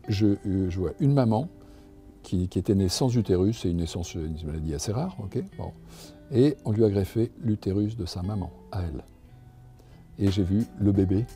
Je vois une maman qui était née sans utérus, c'est une maladie assez rare, ok, bon. Et on lui a greffé l'utérus de sa maman, à elle. Et j'ai vu le bébé.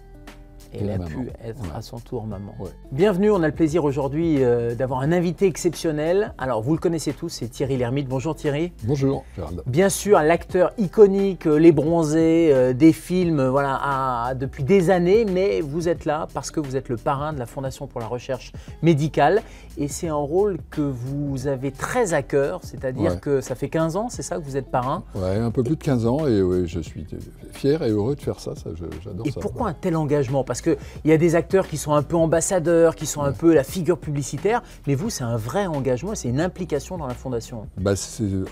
Et elle a pu être à son tour maman. Ouais. Bienvenue, on a le plaisir aujourd'hui d'avoir un invité exceptionnel. Alors vous le connaissez tous, c'est Thierry Lhermitte. Bonjour Thierry. Bonjour Gérald. Bien sûr, l'acteur iconique, Les Bronzés, des films voilà, depuis des années, mais vous êtes là parce que vous êtes le parrain de la Fondation pour la recherche médicale. Et c'est un rôle que vous avez très à cœur, c'est-à-dire que ça fait 15 ans, c'est ça que vous êtes parrain? Ouais, un peu plus de 15 ans et ouais, je suis fier et heureux de faire ça, j'adore ça. Et pourquoi un tel engagement? Parce qu'il y a des acteurs qui sont un peu ambassadeurs, qui sont un peu la figure publicitaire, mais vous, c'est un vrai engagement et c'est une implication dans la Fondation. Bah,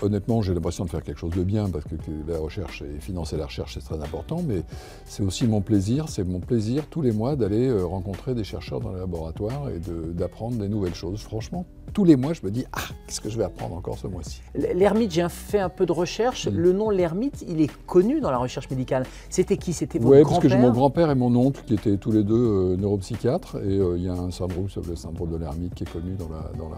honnêtement, j'ai l'impression de faire quelque chose de bien parce que la recherche et financer la recherche, c'est très important, mais c'est aussi mon plaisir tous les mois d'aller rencontrer des chercheurs dans les laboratoires et d'apprendre des nouvelles choses. Franchement, tous les mois, je me dis « Ah, qu'est-ce que je vais apprendre encore ce mois-ci » L'Hermite, j'ai fait un peu de recherche. Le nom L'Hermite, il est connu dans la recherche médicale. C'était qui? C'était votre grand-père? Oui, parce que j'ai mon grand-père et mon oncle qui étaient tous les deux neuropsychiatres. Et il y a un syndrome, ça s'appelle le syndrome de l'Hermite, qui est connu dans la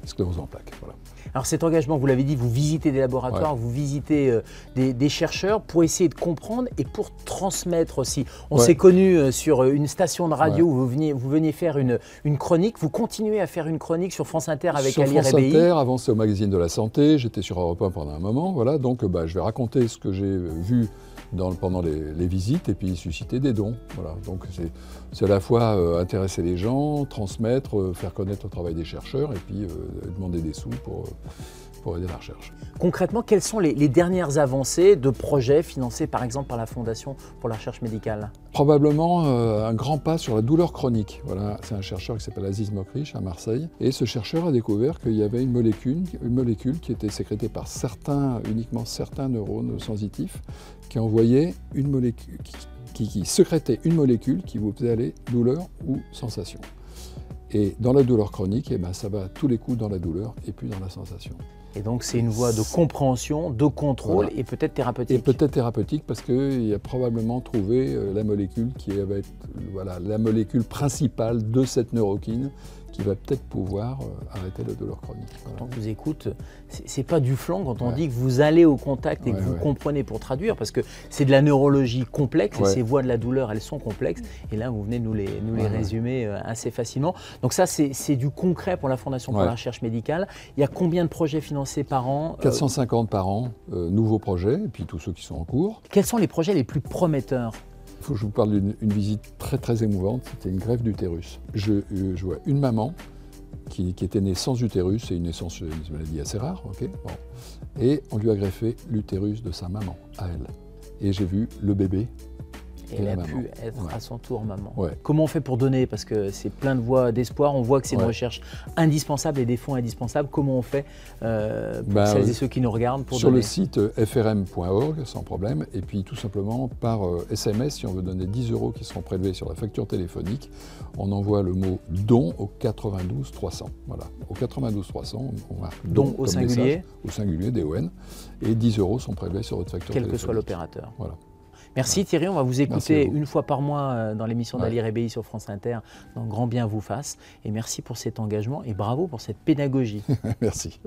sclérose en plaques. Voilà. Alors cet engagement, vous l'avez dit, vous visitez des laboratoires, vous visitez des chercheurs pour essayer de comprendre et pour transmettre aussi. On s'est connus sur une station de radio où vous veniez faire une chronique. Vous continuez à faire une chronique sur France Inter avec Ali Rebéi. Sur France Inter, avant c'était au magazine de la santé, j'étais sur Europe 1 pendant un moment. Voilà, donc je vais raconter ce que j'ai vu pendant les visites et puis susciter des dons. Voilà. Donc c'est à la fois intéresser les gens, transmettre, faire connaître le travail des chercheurs et puis demander des sous pour aider la recherche. Concrètement, quelles sont les dernières avancées de projets financés par exemple par la Fondation pour la recherche médicale? Probablement un grand pas sur la douleur chronique. Voilà, c'est un chercheur qui s'appelle Aziz Mokrich à Marseille. Et ce chercheur a découvert qu'il y avait une molécule qui était sécrétée par uniquement certains neurones sensitifs qui envoyait une molécule, qui sécrétait une molécule qui vous faisait aller douleur ou sensation. Et dans la douleur chronique, ça va à tous les coups dans la douleur et puis dans la sensation. Et donc c'est une voie de compréhension, de contrôle et peut-être thérapeutique. Et peut-être thérapeutique parce qu'il a probablement trouvé la molécule qui va être la molécule principale de cette neurokine qui va peut-être pouvoir arrêter la douleur chronique. Voilà. Quand on vous écoute, c'est pas du flanc quand on dit que vous allez au contact et que vous comprenez pour traduire, parce que c'est de la neurologie complexe et ces voies de la douleur, elles sont complexes. Et là, vous venez nous les résumer assez facilement. Donc ça, c'est du concret pour la Fondation pour la recherche médicale. Il y a combien de projets financés par an? 450 par an, nouveaux projets, et puis tous ceux qui sont en cours. Quels sont les projets les plus prometteurs? Il faut que je vous parle d'une visite très émouvante, c'était une greffe d'utérus. Je vois une maman qui était née sans utérus, c'est une maladie assez rare, ok, bon. Et on lui a greffé l'utérus de sa maman, à elle. Et j'ai vu le bébé. Et elle a pu être à son tour maman. Ouais. Comment on fait pour donner? Parce que c'est plein de voies d'espoir, on voit que c'est une recherche indispensable et des fonds indispensables. Comment on fait pour celles et ceux qui nous regardent pour sur donner? Sur le site frm.org, sans problème, et puis tout simplement par SMS, si on veut donner 10 € qui seront prélevés sur la facture téléphonique, on envoie le mot « don » au 92 300. Voilà, au 92 300, on marque « don » au singulier, message, au singulier, DON, et 10 € sont prélevés sur votre facture téléphonique. Quel que soit l'opérateur. Voilà. Merci Thierry, on va vous écouter une fois par mois dans l'émission d'Ali Rebéi sur France Inter, dans Grand Bien vous fasse. Et merci pour cet engagement et bravo pour cette pédagogie. Merci.